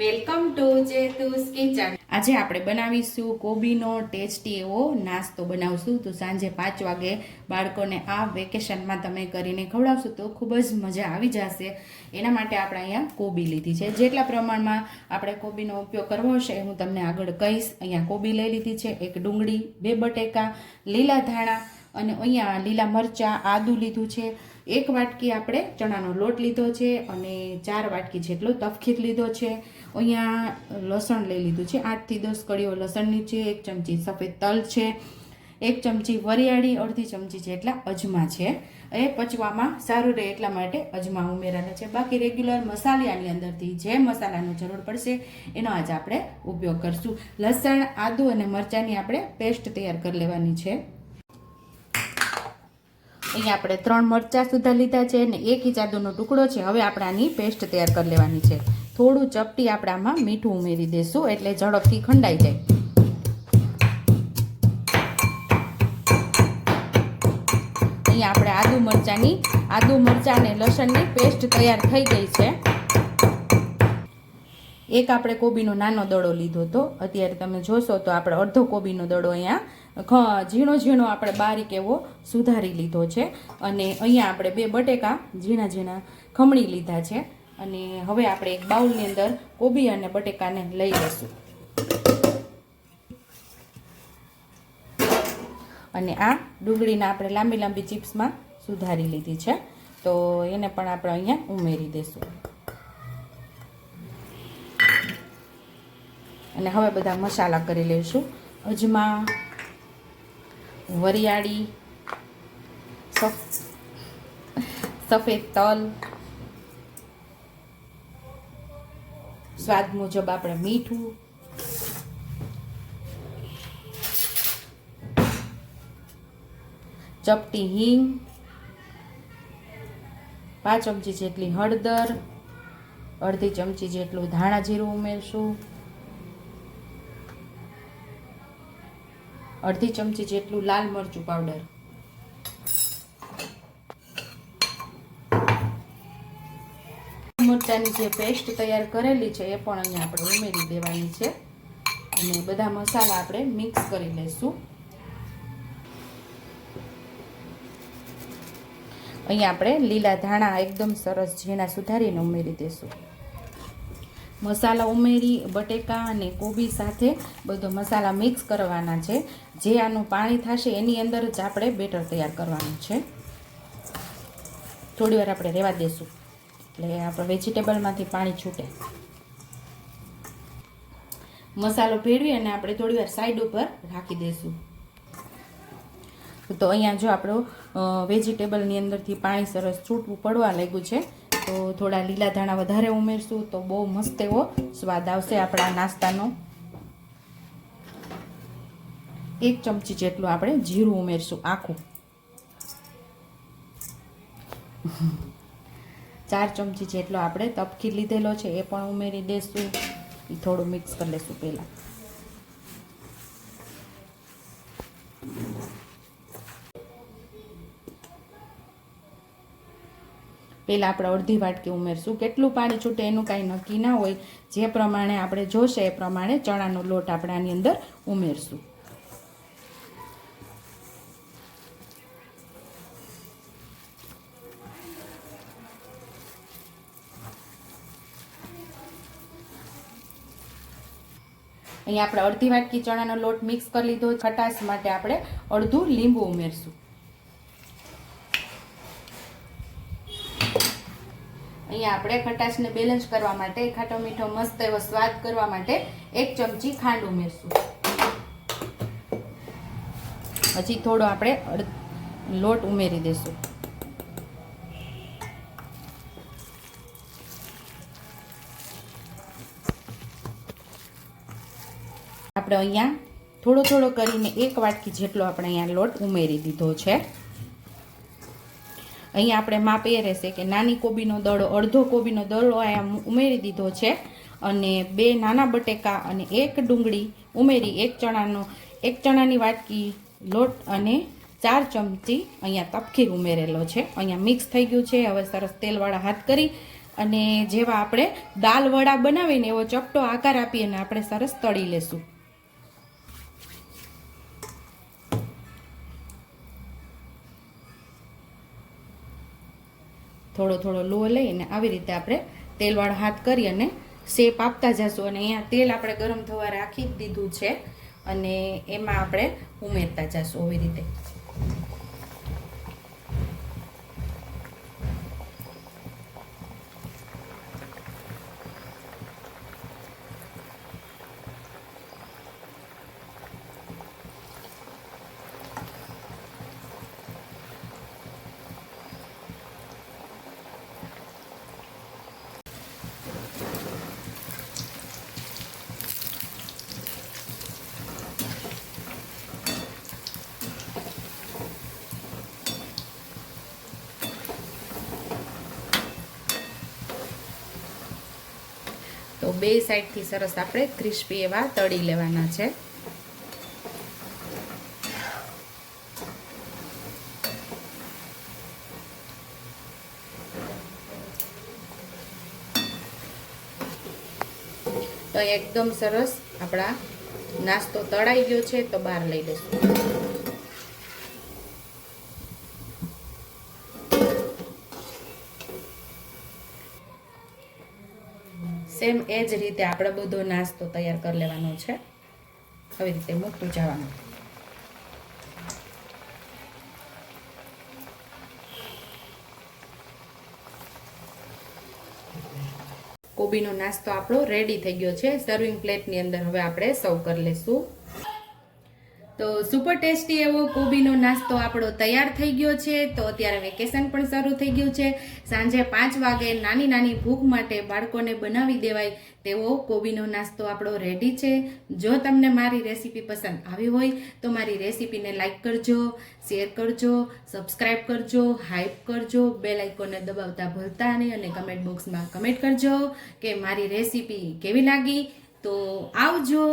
Welcome to જેતુસ kitchen. આજે આપણે બનાવીશું કોબીનો ટેસ્ટી એવો નાસ્તો બનાવશું। તો સાંજે 5 વાગે બાળકોને આ વેકેશનમાં તમે કરીને ખવડાવશો તો ખૂબ જ મજા આવી જશે। એના માટે આપણે અહીંયા કોબી લીધી છે। જેટલા પ્રમાણમાં આપણે કોબીનો ઉપયોગ કરવો હશે હું તમને આગળ કહીશ। અહીંયા કોબી લઈ લીધી છે, એક ડુંગળી, 2 બટેકા, લીલા ધાણા અને અહીંયા લીલા મરચાં, આદુ લીધું છે, 1 વાટકી આપણે ચણાનો લોટ લીધો છે અને 4 વાટકી જેટલો તફખીર લીધો છે। અહીંયા લસણ લઈ લીધું છે, 8 થી 10 કળીઓ લસણની છે, 1 ચમચી સફેદ તલ છે, 1 ચમચી વરિયાળી, અડધી ચમચી જેટલા અજમા છે। એ પચવામાં સારું રહે એટલા માટે અજમા ઉમેરેલા છે। બાકી રેગ્યુલર મસાલાની અંદરથી જે મસાલાની જરૂર પડશે એનો આજે આપણે ઉપયોગ કરશું। લસણ, આદુ અને મરચાંની આપણે પેસ્ટ તૈયાર કરી લેવાની છે। અહીંયા આપણે 3 મરચાં સુધા લીધા છે અને 1 ઇંચ આદુનો ટુકડો છે। હવે આપણે આની પેસ્ટ તૈયાર કરી લેવાની છે। થોડું ચપટી આપણે આમાં મીઠું ઉમેરી દઈશું એટલે ઝડપથી ખંડાઈ જાય। અહીંયા આપણે આદુ મરચાં અને લસણની પેસ્ટ તૈયાર થઈ ગઈ છે। એક આપણે કોબીનો નાનો દડો લીધો હતો, અત્યારે તમે જોશો તો આપણે અડધો કોબીનો દડો અહીંયા ઝીણો આપણે બારીક એવો સુધારી લીધો છે અને અહીંયા આપણે 2 બટેકા ઝીણા ખમણી લીધા છે અને હવે આપણે એક બાઉલની અંદર કોબી અને બટેકાને લઈ લઈશું અને આ ડુંગળીના આપણે લાંબી ચિપ્સમાં સુધારી લીધી છે તો એને પણ આપણે અહીંયા ઉમેરી દઈશું અને હવે બધા મસાલા કરી લઈશું। અજમા, વરિયાળી, સફેદ તલ, સ્વાદ મુજબ આપણે મીઠું, ચપટી હિંગ, 5 ચમચી જેટલી હળદર, અડધી ચમચી જેટલું ધાણા જીરું ઉમેરશું, અડધી ચમચી જેટલું લાલ મરચું પાવડર, મરચાંની જે પેસ્ટ તૈયાર કરેલી છે એ પણ અહીંયા આપણે ઉમેરી દેવાની છે અને બધા મસાલા આપણે મિક્સ કરી લઈશું। અહીંયા આપણે લીલા ધાણા એકદમ સરસ ઝીણા સુધારીને ઉમેરી દઈશું। મસાલા ઉમેરી બટેકા અને કોબી સાથે બધો મસાલા મિક્સ કરવાના છે। જે આનું પાણી થશે એની અંદર જ આપણે બેટર તૈયાર કરવાનું છે। થોડી વાર આપણે રહેવા દઈશું એટલે આપણે વેજીટેબલમાંથી પાણી છૂટે। મસાલો ભેળવી અને આપણે થોડી વાર સાઈડ ઉપર રાખી દઈશું। તો અહીંયા જો આપણો વેજીટેબલની અંદરથી પાણી સરસ છૂટવું પડવા લાગ્યું છે તો થોડા લીલા ધાણા વધારે ઉમેરશું તો બહુ મસ્ત એવો સ્વાદ આવશે આપણા નાસ્તાનો। 1 ચમચી જેટલું આપણે જીરું ઉમેરશું આખું, 4 ચમચી જેટલો આપણે તપકીર લીધેલો છે એ પણ ઉમેરી દઈશું। એ થોડું મિક્સ કરી લઈશું પહેલાં। પહેલાં આપણે અડધી વાટકી ઉમેરશું। કેટલું પાણી છૂટે એનું કાંઈ નક્કી ના હોય, જે પ્રમાણે આપણે જોશે એ પ્રમાણે ચણાનો લોટ આપણે આની અંદર ઉમેરશું। અહીંયા આપણે અડધી વાટકી ચણાનો લોટ મિક્સ કરી લીધો। ખટાશ માટે આપણે અડધું લીંબુ ઉમેરશું। અહીંયા આપણે ખટાશને બેલેન્સ કરવા માટે ખાટો મીઠો મસ્ત એવો સ્વાદ કરવા માટે 1 ચમચી ખાંડ ઉમેરશું। હજી થોડો આપણે લોટ ઉમેરી દઈશું। આપણે અહીંયા થોડો કરીને 1 વાટકી જેટલો આપણે અહીંયા લોટ ઉમેરી દીધો છે। અહીંયા આપણે માપ એ રહેશે કે નાની કોબીનો દડો, અડધો કોબીનો દડો અહીંયા ઉમેરી દીધો છે અને 2 નાના બટેકા અને 1 ડુંગળી ઉમેરી 1 ચણાની વાટકી લોટ અને 4 ચમચી અહીંયા તપકીર ઉમેરેલો છે। અહીંયા મિક્સ થઈ ગયું છે। હવે સરસ તેલવાળા હાથ કરી અને જેવા આપણે દાલ વડા બનાવીને એવો ચપટો આકાર આપી અને આપણે સરસ તળી લેશું. થોડો થોડો લોહ લઈને આવી રીતે આપણે તેલવાળા હાથ કરી અને શેપ આપતા જશું. અને અહીંયા તેલ આપણે ગરમ થવા રાખી જ દીધું છે અને એમાં આપણે ઉમેરતા જશું આવી રીતે. તો બે સાઈડથી સરસ આપણે ક્રિસ્પી એવા તળી લેવાના છે. તો એકદમ સરસ આપણા નાસ્તો તળાઈ ગયો છે, તો બહાર લઈ લઈશું. સેમ એ જ રીતે આપણે બધો નાસ્તો તૈયાર કરી લેવાનો છે. આવી રીતે મૂકતું જવાનું. કોબીનો નાસ્તો આપણો રેડી થઈ ગયો છે. સર્વિંગ પ્લેટની અંદર હવે આપણે સર્વ કરી લઈશું. તો સુપર ટેસ્ટી એવો કોબીનો નાસ્તો આપણો તૈયાર થઈ ગયો છે. તો અત્યારે વેકેશન પણ શરૂ થઈ ગયું છે. સાંજે 5 વાગે નાની નાની ભૂખ માટે બાળકોને બનાવી દેવાય તેવો કોબીનો નાસ્તો આપણો રેડી છે. જો તમને મારી રેસીપી પસંદ આવી હોય તો મારી રેસીપીને લાઈક કરજો, શેર કરજો, સબસ્ક્રાઈબ કરજો, હાઈપ કરજો, બેલ આઇકોનને દબાવતા ભૂલતા નહીં અને કમેન્ટ બોક્સમાં કમેન્ટ કરજો કે મારી રેસીપી કેવી લાગી. તો આવજો.